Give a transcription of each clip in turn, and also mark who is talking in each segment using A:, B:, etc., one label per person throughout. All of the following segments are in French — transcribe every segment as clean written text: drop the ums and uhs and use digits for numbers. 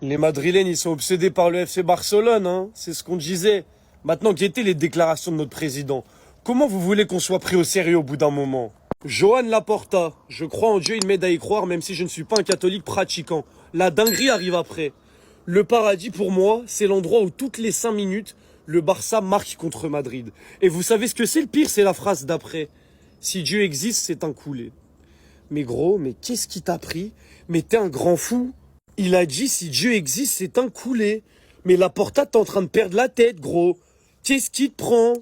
A: Les Madrilènes, ils sont obsédés par le FC Barcelone, hein. C'est ce qu'on disait. Maintenant, guettez les déclarations de notre président. Comment vous voulez qu'on soit pris au sérieux au bout d'un moment? Johan Laporta, je crois en Dieu, il m'aide à y croire, même si je ne suis pas un catholique pratiquant. La dinguerie arrive après. Le paradis, pour moi, c'est l'endroit où toutes les 5 minutes, le Barça marque contre Madrid. Et vous savez ce que c'est le pire? C'est la phrase d'après. Si Dieu existe, c'est un coulé. Mais gros, mais qu'est-ce qui t'a pris? Mais t'es un grand fou. Il a dit si Dieu existe, c'est un coulé. Mais Laporta, t'es en train de perdre la tête, gros. Qu'est-ce qui te prend?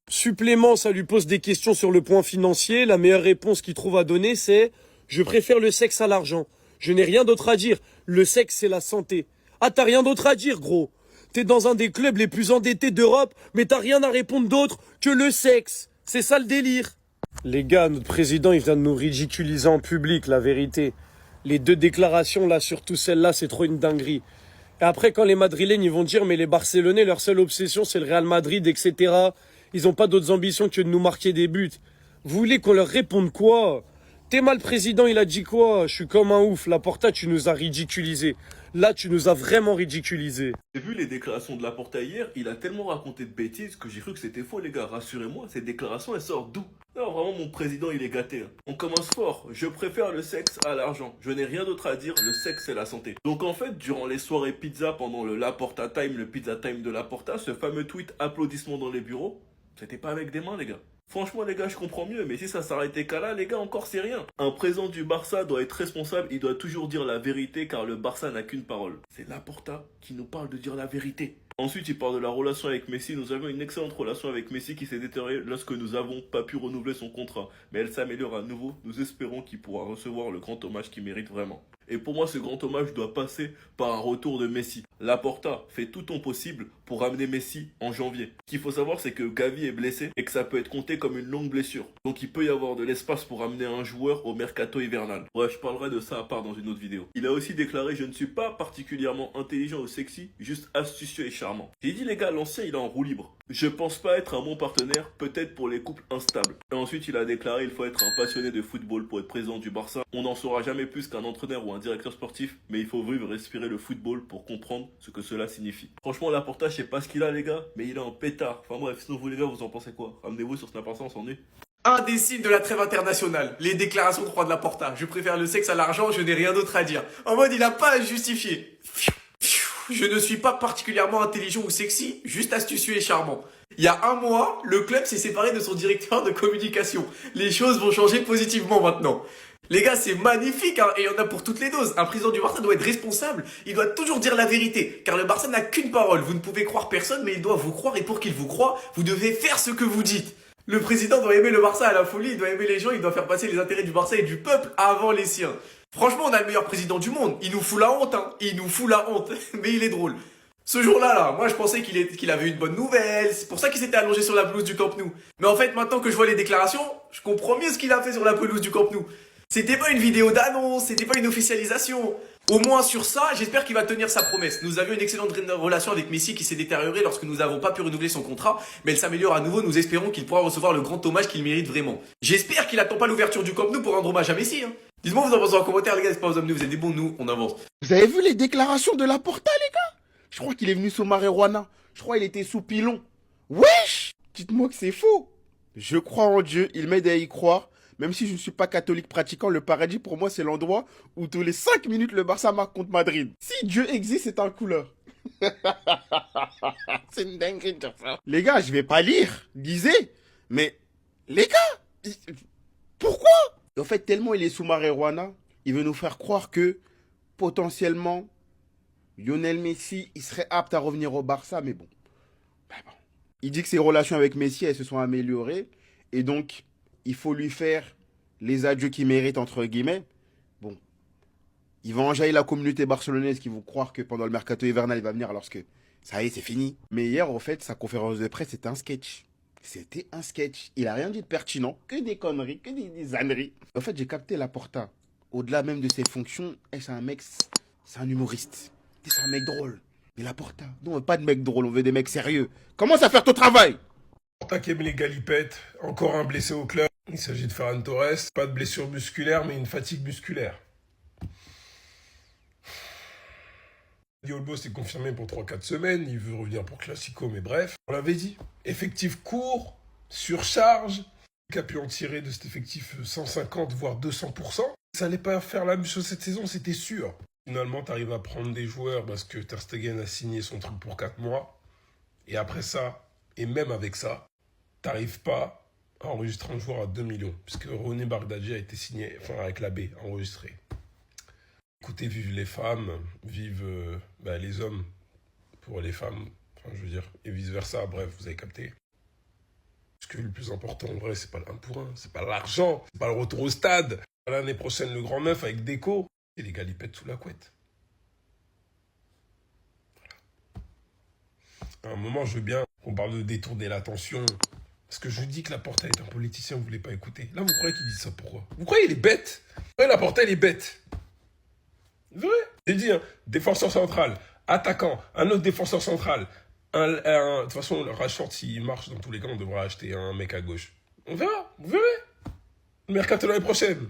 A: Supplément, ça lui pose des questions sur le point financier. La meilleure réponse qu'il trouve à donner, c'est je préfère le sexe à l'argent. Je n'ai rien d'autre à dire. Le sexe, c'est la santé. Ah, t'as rien d'autre à dire, gros. T'es dans un des clubs les plus endettés d'Europe, mais t'as rien à répondre d'autre que le sexe. C'est ça le délire. Les gars, notre président, il vient de nous ridiculiser en public, la vérité. Les deux déclarations, là, surtout celle-là, c'est trop une dinguerie. Et après, quand les Madrilènes, ils vont dire, mais les Barcelonais, leur seule obsession, c'est le Real Madrid, etc. Ils n'ont pas d'autres ambitions que de nous marquer des buts. Vous voulez qu'on leur réponde quoi? Théma, le président, il a dit quoi? Je suis comme un ouf. Laporta, tu nous as ridiculisés. Là, tu nous as vraiment ridiculisés.
B: J'ai vu les déclarations de Laporta hier, il a tellement raconté de bêtises que j'ai cru que c'était faux, les gars. Rassurez-moi, ces déclarations, elles sortent d'où? Non, vraiment, mon président, il est gâté, hein. On commence fort. Je préfère le sexe à l'argent. Je n'ai rien d'autre à dire, le sexe, c'est la santé. Donc en fait, durant les soirées pizza, pendant le Laporta Time, le pizza time de Laporta, ce fameux tweet applaudissements dans les bureaux, c'était pas avec des mains, les gars. Franchement, les gars, je comprends mieux, mais si ça s'arrêtait qu'à là, les gars, encore c'est rien. Un président du Barça doit être responsable, il doit toujours dire la vérité, car le Barça n'a qu'une parole. C'est Laporta qui nous parle de dire la vérité. Ensuite, il parle de la relation avec Messi. Nous avions une excellente relation avec Messi qui s'est détériorée lorsque nous n'avons pas pu renouveler son contrat. Mais elle s'améliore à nouveau. Nous espérons qu'il pourra recevoir le grand hommage qu'il mérite vraiment. Et pour moi, ce grand hommage doit passer par un retour de Messi. Laporta fait tout ton possible pour ramener Messi en janvier. Ce qu'il faut savoir, c'est que Gavi est blessé et que ça peut être compté comme une longue blessure. Donc il peut y avoir de l'espace pour ramener un joueur au mercato hivernal. Bref, je parlerai de ça à part dans une autre vidéo. Il a aussi déclaré: je ne suis pas particulièrement intelligent ou sexy, juste astucieux et charmant. J'ai dit, les gars, l'ancien, il est en roue libre. Je pense pas être un bon partenaire, peut-être pour les couples instables. Et ensuite, il a déclaré: il faut être un passionné de football pour être président du Barça. On n'en saura jamais plus qu'un entraîneur ou un directeur sportif, mais il faut vivre et respirer le football pour comprendre ce que cela signifie. Franchement, Laporta, je sais pas ce qu'il a, les gars, mais il est en pétard. Enfin bref, sinon vous, les gars, vous en pensez quoi? Ramenez-vous sur Snap, on s'ennuie.
C: Un des signes de la trêve internationale, les déclarations de Juan Laporta. Je préfère le sexe à l'argent, je n'ai rien d'autre à dire. En mode, il a pas à justifier. Je ne suis pas particulièrement intelligent ou sexy, juste astucieux et charmant. Il y a un mois, le club s'est séparé de son directeur de communication. Les choses vont changer positivement maintenant. Les gars, c'est magnifique, hein, et il y en a pour toutes les doses. Un président du Barça doit être responsable, il doit toujours dire la vérité, car le Barça n'a qu'une parole. Vous ne pouvez croire personne, mais il doit vous croire, et pour qu'il vous croie, vous devez faire ce que vous dites. Le président doit aimer le Barça à la folie, il doit aimer les gens, il doit faire passer les intérêts du Barça et du peuple avant les siens. Franchement, on a le meilleur président du monde. Il nous fout la honte, hein. Il nous fout la honte. Mais il est drôle. Ce jour-là, moi, je pensais qu'il avait une bonne nouvelle. C'est pour ça qu'il s'était allongé sur la pelouse du Camp Nou. Mais en fait, maintenant que je vois les déclarations, je comprends mieux ce qu'il a fait sur la pelouse du Camp Nou. C'était pas une vidéo d'annonce, c'était pas une officialisation. Au moins sur ça, j'espère qu'il va tenir sa promesse. Nous avions une excellente relation avec Messi qui s'est détériorée lorsque nous n'avons pas pu renouveler son contrat, mais elle s'améliore à nouveau. Nous espérons qu'il pourra recevoir le grand hommage qu'il mérite vraiment. J'espère qu'il attend pas l'ouverture du Camp Nou pour rendre hommage à Messi, hein. Dites-moi vous en pensez en commentaire, les gars, c'est pas aux hommes, vous êtes des bons, nous, on avance.
D: Vous avez vu les déclarations de Laporta, les gars? Je crois qu'il est venu sous marijuana. Je crois qu'il était sous pilon. Wesh! Dites-moi que c'est faux. Je crois en Dieu, il m'aide à y croire. Même si je ne suis pas catholique pratiquant, le paradis pour moi c'est l'endroit où tous les 5 minutes le Barça marque contre Madrid. Si Dieu existe, c'est un couleur. C'est une dinguerie de dire ça. Les gars, je vais pas lire. Lisez. Mais, les gars, pourquoi? En fait, tellement il est sous marijuana, il veut nous faire croire que, potentiellement, Lionel Messi, il serait apte à revenir au Barça, mais bon. Bon. Il dit que ses relations avec Messi, elles se sont améliorées, et donc, il faut lui faire les adieux qu'il mérite, entre guillemets. Bon. Il va enjailler la communauté barcelonaise qui vont croire que pendant le mercato hivernal, il va venir alors que, ça y est, c'est fini. Mais hier, en fait, sa conférence de presse, c'était un sketch. C'était un sketch. Il a rien dit de pertinent, que des conneries, que des âneries. En fait, j'ai capté Laporta. Au-delà même de ses fonctions, c'est un mec, c'est un humoriste. C'est un mec drôle. Mais Laporta, non, on veut pas de mecs drôles, on veut des mecs sérieux. Commence à faire ton travail.
E: Laporta qui aime les galipettes, encore un blessé au club. Il s'agit de Ferran Torres. Pas de blessure musculaire, mais une fatigue musculaire. Diolbo s'est confirmé pour 3-4 semaines, il veut revenir pour Classico, mais bref. On l'avait dit, effectif court, surcharge, qui a pu en tirer de cet effectif 150 voire 200%. Ça allait pas faire la même chose cette saison, c'était sûr. Finalement, tu arrives à prendre des joueurs parce que Ter Stegen a signé son truc pour 4 mois. Et après ça, et même avec ça, tu n'arrives pas à enregistrer un joueur à 2 millions. Puisque René Bardghji a été signé, enfin avec la B, enregistré. Écoutez, vive les femmes, vive les hommes pour les femmes, enfin je veux dire, et vice-versa, bref, vous avez capté. Parce que le plus important en vrai, c'est pas le 1 pour 1, c'est pas l'argent, c'est pas le retour au stade. L'année prochaine, le grand neuf avec Déco, et les galipettes sous la couette. Voilà. À un moment, je veux bien qu'on parle de détourner l'attention. Parce que je dis que Laporta est un politicien, vous voulez pas écouter. Là, vous croyez qu'il dit ça pourquoi? Vous croyez qu'il est bête? Vous croyez Laporta, il est bête? C'est vrai. J'ai dit, hein, défenseur central, attaquant, un autre défenseur central. De toute façon, le Rashford, s'il marche dans tous les cas, on devra acheter un mec à gauche. On verra, vous verrez. Le mercato l'année prochaine.